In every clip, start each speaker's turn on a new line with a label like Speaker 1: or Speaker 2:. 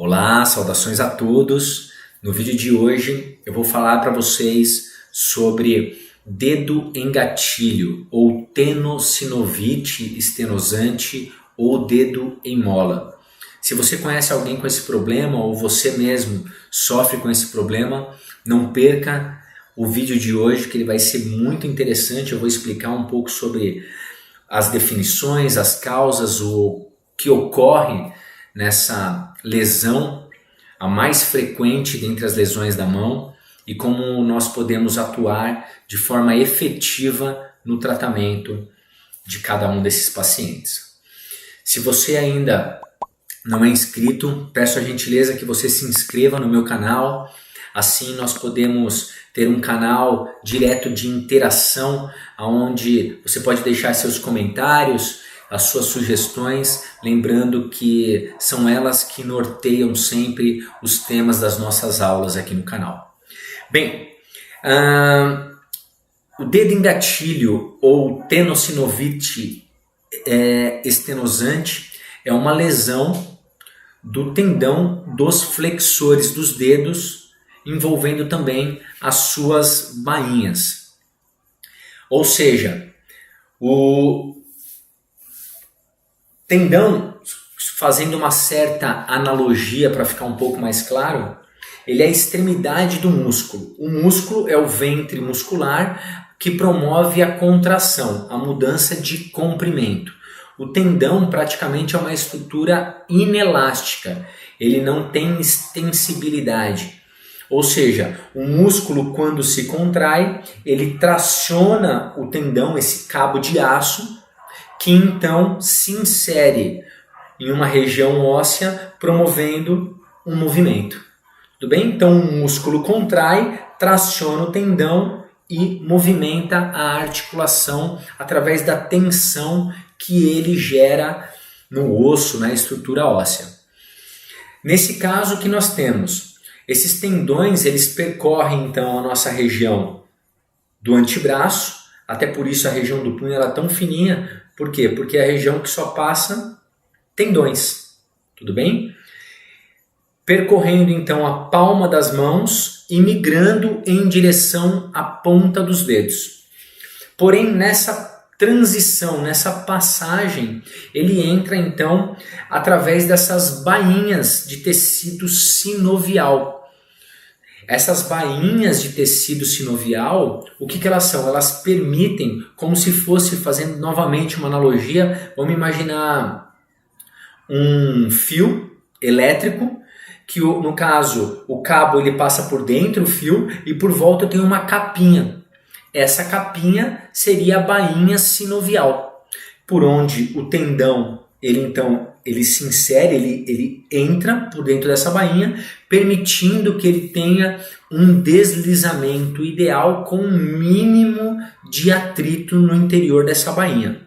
Speaker 1: Olá, saudações a todos. No vídeo de hoje eu vou falar para vocês sobre dedo em gatilho ou tenossinovite estenosante ou dedo em mola. Se você conhece alguém com esse problema ou você mesmo sofre com esse problema, não perca o vídeo de hoje que ele vai ser muito interessante. Eu vou explicar um pouco sobre as definições, as causas, o que ocorre nessa lesão, a mais frequente dentre as lesões da mão, e como nós podemos atuar de forma efetiva no tratamento de cada um desses pacientes. Se você ainda não é inscrito, peço a gentileza que você se inscreva no meu canal, assim nós podemos ter um canal direto de interação, onde você pode deixar seus comentários, as suas sugestões, lembrando que são elas que norteiam sempre os temas das nossas aulas aqui no canal. Bem, o dedo em gatilho ou tenossinovite estenosante é uma lesão do tendão dos flexores dos dedos, envolvendo também as suas bainhas. Ou seja, o tendão, fazendo uma certa analogia para ficar um pouco mais claro, ele é a extremidade do músculo. O músculo é o ventre muscular que promove a contração, a mudança de comprimento. O tendão praticamente é uma estrutura inelástica, ele não tem extensibilidade. Ou seja, o músculo, quando se contrai, ele traciona o tendão, esse cabo de aço, que então se insere em uma região óssea, promovendo um movimento. Tudo bem? Então o músculo contrai, traciona o tendão e movimenta a articulação através da tensão que ele gera no osso, na estrutura óssea. Nesse caso, o que nós temos? Esses tendões, eles percorrem então a nossa região do antebraço, até por isso a região do punho ela é tão fininha. Por quê? Porque é a região que só passa tendões. Tudo bem? Percorrendo então a palma das mãos e migrando em direção à ponta dos dedos. Porém, nessa transição, nessa passagem, ele entra então através dessas bainhas de tecido sinovial. Essas bainhas de tecido sinovial, o que elas são? Elas permitem, como se fosse, fazendo novamente uma analogia, vamos imaginar um fio elétrico, que no caso o cabo ele passa por dentro do fio e por volta tem uma capinha. Essa capinha seria a bainha sinovial, por onde o tendão ele se insere, ele entra por dentro dessa bainha, permitindo que ele tenha um deslizamento ideal com um mínimo de atrito no interior dessa bainha.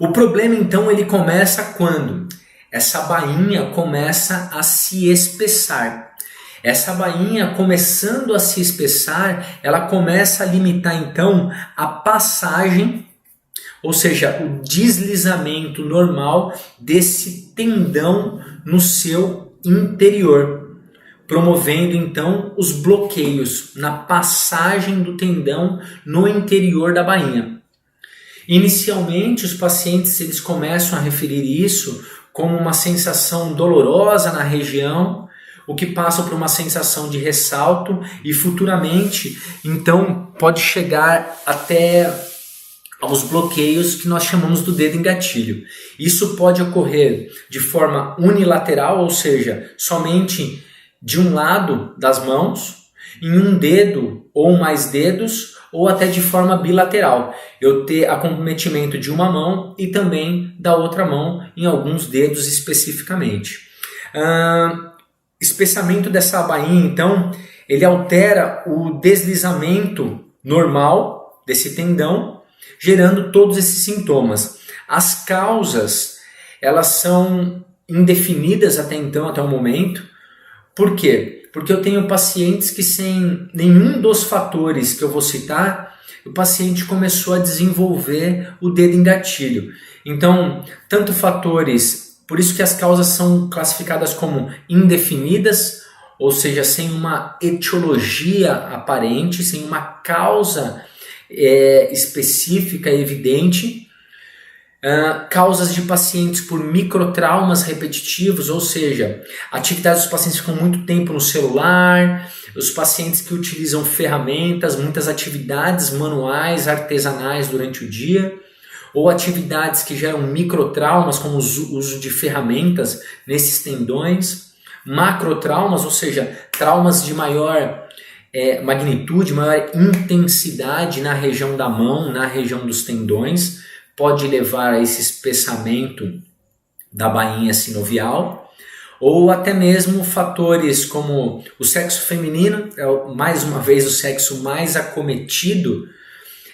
Speaker 1: O problema então ele começa quando essa bainha começa a se espessar. Essa bainha começando a se espessar, ela começa a limitar então a passagem, ou seja, o deslizamento normal desse tendão no seu interior, promovendo então os bloqueios na passagem do tendão no interior da bainha. Inicialmente, os pacientes eles começam a referir isso como uma sensação dolorosa na região, o que passa por uma sensação de ressalto e futuramente, então, pode chegar até aos bloqueios que nós chamamos do dedo em gatilho. Isso pode ocorrer de forma unilateral, ou seja, somente de um lado das mãos, em um dedo ou mais dedos, ou até de forma bilateral. Eu ter acometimento de uma mão e também da outra mão em alguns dedos especificamente. Espessamento dessa bainha, então, ele altera o deslizamento normal desse tendão, gerando todos esses sintomas. As causas, elas são indefinidas até então, até o momento. Por quê? Porque eu tenho pacientes que sem nenhum dos fatores que eu vou citar, o paciente começou a desenvolver o dedo em gatilho. Então, tanto fatores Por isso que as causas são classificadas como indefinidas, ou seja, sem uma etiologia aparente, sem uma causa específica, evidente. Causas de pacientes por microtraumas repetitivos, ou seja, atividades dos pacientes ficam muito tempo no celular, os pacientes que utilizam ferramentas, muitas atividades manuais, artesanais durante o dia, ou atividades que geram microtraumas, como o uso de ferramentas nesses tendões, macrotraumas, ou seja, traumas de maior magnitude, maior intensidade na região da mão, na região dos tendões, pode levar a esse espessamento da bainha sinovial, ou até mesmo fatores como o sexo feminino, mais uma vez o sexo mais acometido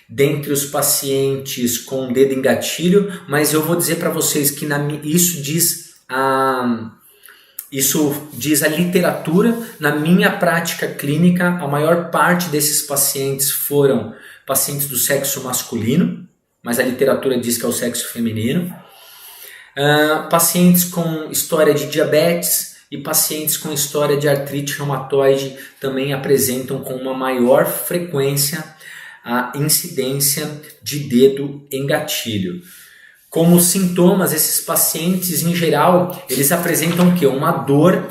Speaker 1: dentre os pacientes com dedo em gatilho, mas eu vou dizer para vocês que isso diz a literatura. Na minha prática clínica, a maior parte desses pacientes foram pacientes do sexo masculino, mas a literatura diz que é o sexo feminino. Pacientes com história de diabetes e pacientes com história de artrite reumatoide também apresentam com uma maior frequência a incidência de dedo em gatilho. Como sintomas, esses pacientes, em geral, eles apresentam o quê? Uma dor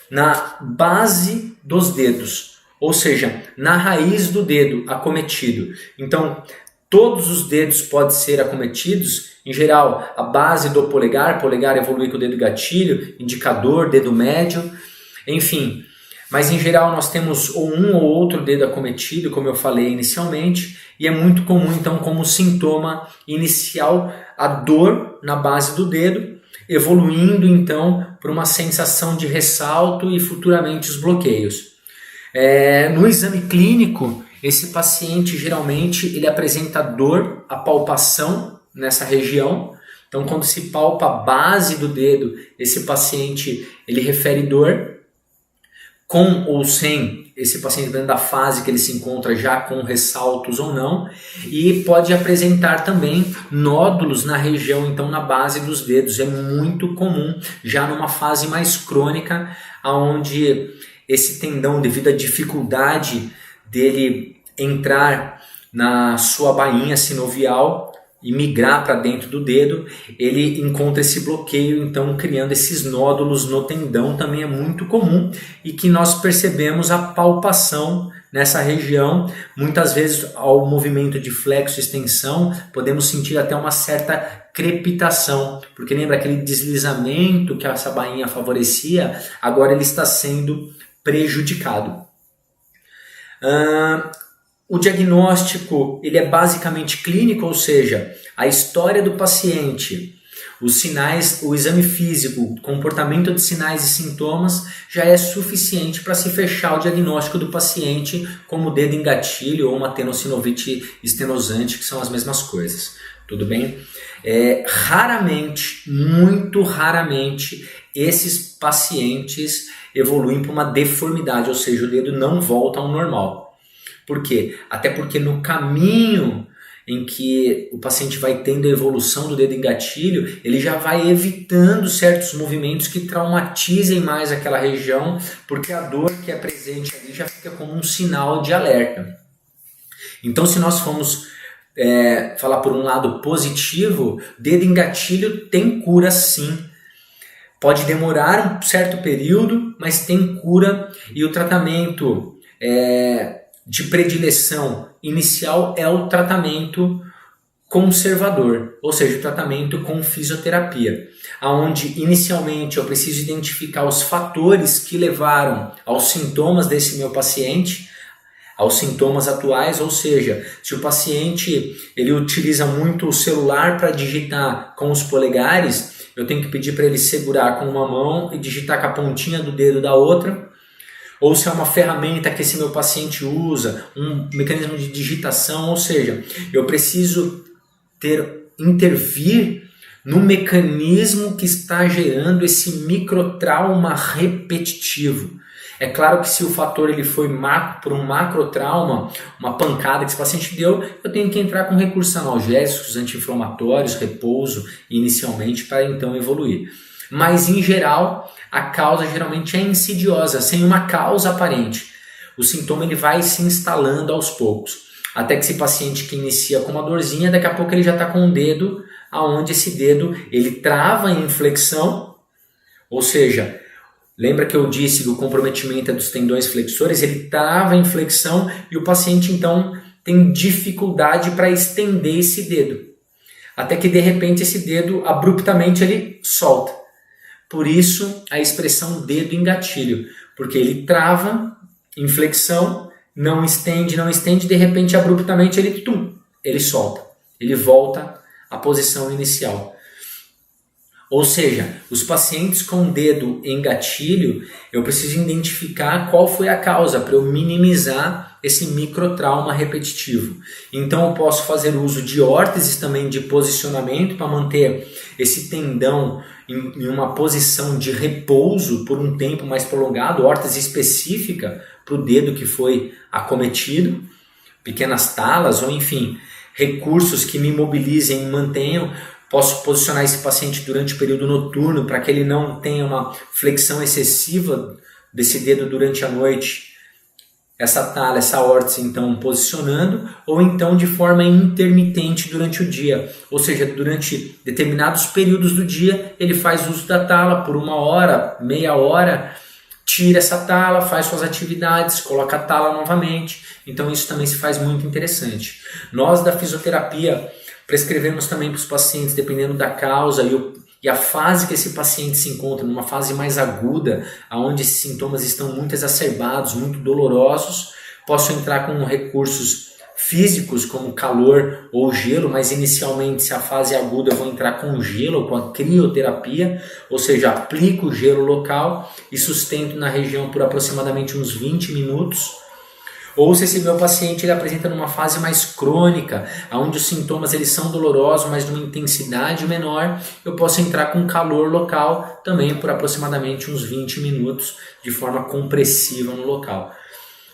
Speaker 1: na base dos dedos, ou seja, na raiz do dedo acometido. Então, todos os dedos podem ser acometidos, em geral, a base do polegar evolui com o dedo gatilho, indicador, dedo médio, enfim. Mas em geral nós temos ou um ou outro dedo acometido, como eu falei inicialmente, e é muito comum então como sintoma inicial a dor na base do dedo, evoluindo então para uma sensação de ressalto e futuramente os bloqueios. No exame clínico, esse paciente geralmente ele apresenta dor, a palpação nessa região. Então quando se palpa a base do dedo, esse paciente ele refere dor. Com ou sem esse paciente dentro da fase que ele se encontra já com ressaltos ou não, e pode apresentar também nódulos na região, então na base dos dedos. É muito comum já numa fase mais crônica, onde esse tendão, devido à dificuldade dele entrar na sua bainha sinovial e migrar para dentro do dedo, ele encontra esse bloqueio, então criando esses nódulos no tendão. Também é muito comum e que nós percebemos a palpação nessa região. Muitas vezes ao movimento de flexo e extensão podemos sentir até uma certa crepitação, porque lembra aquele deslizamento que essa bainha favorecia, agora ele está sendo prejudicado. O diagnóstico ele é basicamente clínico, ou seja, a história do paciente, os sinais, o exame físico, o comportamento de sinais e sintomas já é suficiente para se fechar o diagnóstico do paciente como dedo em gatilho ou uma tenossinovite estenosante, que são as mesmas coisas. Tudo bem? Raramente, muito raramente, esses pacientes evoluem para uma deformidade, ou seja, o dedo não volta ao normal. Por quê? Até porque no caminho em que o paciente vai tendo a evolução do dedo em gatilho, ele já vai evitando certos movimentos que traumatizem mais aquela região, porque a dor que é presente ali já fica como um sinal de alerta. Então, se nós formos falar por um lado positivo, dedo em gatilho tem cura sim. Pode demorar um certo período, mas tem cura, e o tratamento de predileção inicial é o tratamento conservador, ou seja, o tratamento com fisioterapia, onde inicialmente eu preciso identificar os fatores que levaram aos sintomas desse meu paciente, aos sintomas atuais, ou seja, se o paciente ele utiliza muito o celular para digitar com os polegares, eu tenho que pedir para ele segurar com uma mão e digitar com a pontinha do dedo da outra. Ou se é uma ferramenta que esse meu paciente usa, um mecanismo de digitação, ou seja, eu preciso intervir no mecanismo que está gerando esse microtrauma repetitivo. É claro que se o fator ele foi por um macrotrauma, uma pancada que esse paciente deu, eu tenho que entrar com recursos analgésicos, anti-inflamatórios, repouso inicialmente para então evoluir. Mas em geral, a causa geralmente é insidiosa, sem uma causa aparente. O sintoma ele vai se instalando aos poucos, até que esse paciente que inicia com uma dorzinha, daqui a pouco ele já está com um dedo, aonde esse dedo ele trava em flexão, ou seja, lembra que eu disse que o comprometimento é dos tendões flexores, ele trava em flexão e o paciente então tem dificuldade para estender esse dedo, até que de repente esse dedo abruptamente ele solta. Por isso a expressão dedo em gatilho, porque ele trava em flexão, não estende, de repente abruptamente ele solta, ele volta à posição inicial. Ou seja, os pacientes com dedo em gatilho, eu preciso identificar qual foi a causa para eu minimizar esse microtrauma repetitivo. Então eu posso fazer uso de órteses também de posicionamento para manter esse tendão em uma posição de repouso por um tempo mais prolongado, órtese específica para o dedo que foi acometido, pequenas talas ou enfim, recursos que me mobilizem e mantenham. Posso posicionar esse paciente durante o período noturno para que ele não tenha uma flexão excessiva desse dedo durante a noite. Essa tala, essa órtese, então, posicionando, ou então de forma intermitente durante o dia. Ou seja, durante determinados períodos do dia, ele faz uso da tala por 1 hora, meia hora, tira essa tala, faz suas atividades, coloca a tala novamente. Então isso também se faz muito interessante. Nós da fisioterapia prescrevemos também para os pacientes, dependendo da causa e a fase que esse paciente se encontra, numa fase mais aguda, onde esses sintomas estão muito exacerbados, muito dolorosos, posso entrar com recursos físicos como calor ou gelo, mas inicialmente, se a fase é aguda, eu vou entrar com gelo, com a crioterapia, ou seja, aplico o gelo local e sustento na região por aproximadamente uns 20 minutos. Ou se esse meu paciente ele apresenta numa fase mais crônica, onde os sintomas eles são dolorosos, mas de uma intensidade menor, eu posso entrar com calor local também por aproximadamente uns 20 minutos, de forma compressiva no local.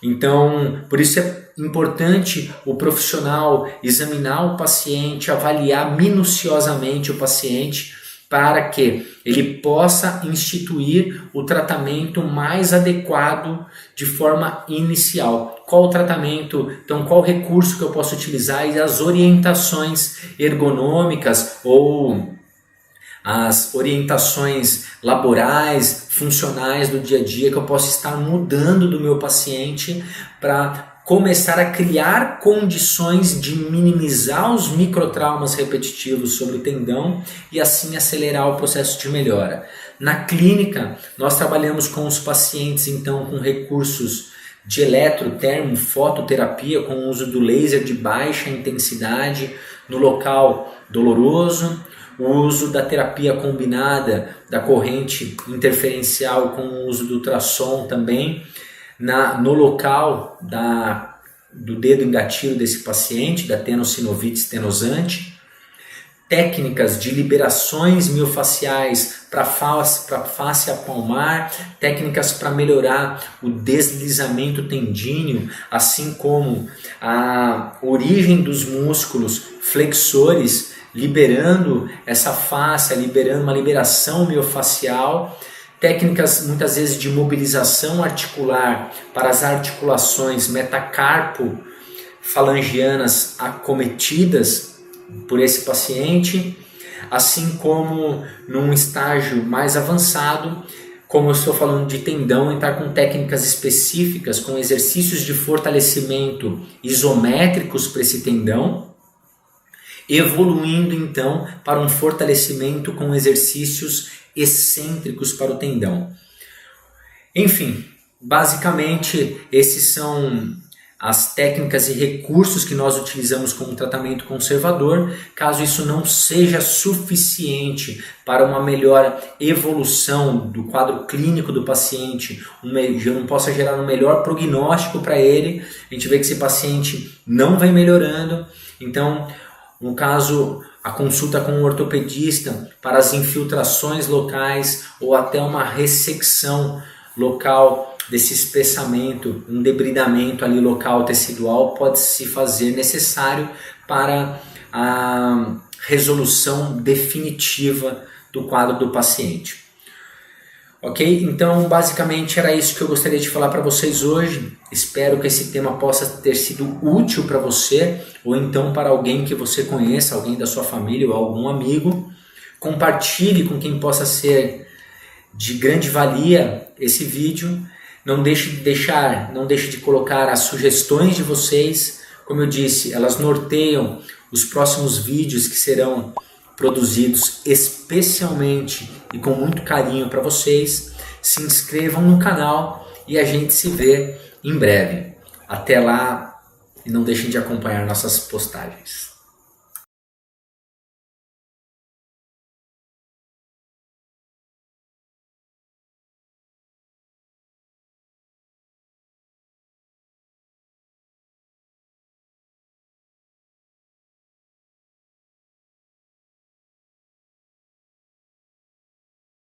Speaker 1: Então, por isso é importante o profissional examinar o paciente, avaliar minuciosamente o paciente, para que ele possa instituir o tratamento mais adequado de forma inicial. Qual o tratamento, então qual recurso que eu posso utilizar e as orientações ergonômicas ou as orientações laborais, funcionais do dia a dia que eu posso estar mudando do meu paciente para começar a criar condições de minimizar os microtraumas repetitivos sobre o tendão e assim acelerar o processo de melhora. Na clínica, nós trabalhamos com os pacientes então com recursos de eletrotermofototerapia com o uso do laser de baixa intensidade no local doloroso, o uso da terapia combinada da corrente interferencial com o uso do ultrassom também, no local do dedo em gatilho desse paciente, da tenossinovite stenosante, técnicas de liberações miofaciais para face palmar, técnicas para melhorar o deslizamento tendíneo, assim como a origem dos músculos flexores, liberando essa face, liberando uma liberação miofacial, técnicas muitas vezes de mobilização articular para as articulações metacarpo-falangianas acometidas por esse paciente, assim como num estágio mais avançado, como eu estou falando de tendão, entrar com técnicas específicas, com exercícios de fortalecimento isométricos para esse tendão, evoluindo então para um fortalecimento com exercícios excêntricos para o tendão. Enfim, basicamente esses são as técnicas e recursos que nós utilizamos como tratamento conservador. Caso isso não seja suficiente para uma melhor evolução do quadro clínico do paciente, eu não possa gerar um melhor prognóstico para ele, a gente vê que esse paciente não vai melhorando, então no caso, a consulta com um ortopedista para as infiltrações locais ou até uma ressecção local desse espessamento, um debridamento ali local tecidual pode se fazer necessário para a resolução definitiva do quadro do paciente. Ok? Então, basicamente era isso que eu gostaria de falar para vocês hoje. Espero que esse tema possa ter sido útil para você, ou então para alguém que você conheça, alguém da sua família ou algum amigo. Compartilhe com quem possa ser de grande valia esse vídeo. Não deixe de colocar as sugestões de vocês. Como eu disse, elas norteiam os próximos vídeos que serão produzidos especialmente e com muito carinho para vocês. Se inscrevam no canal e a gente se vê em breve. Até lá e não deixem de acompanhar nossas postagens.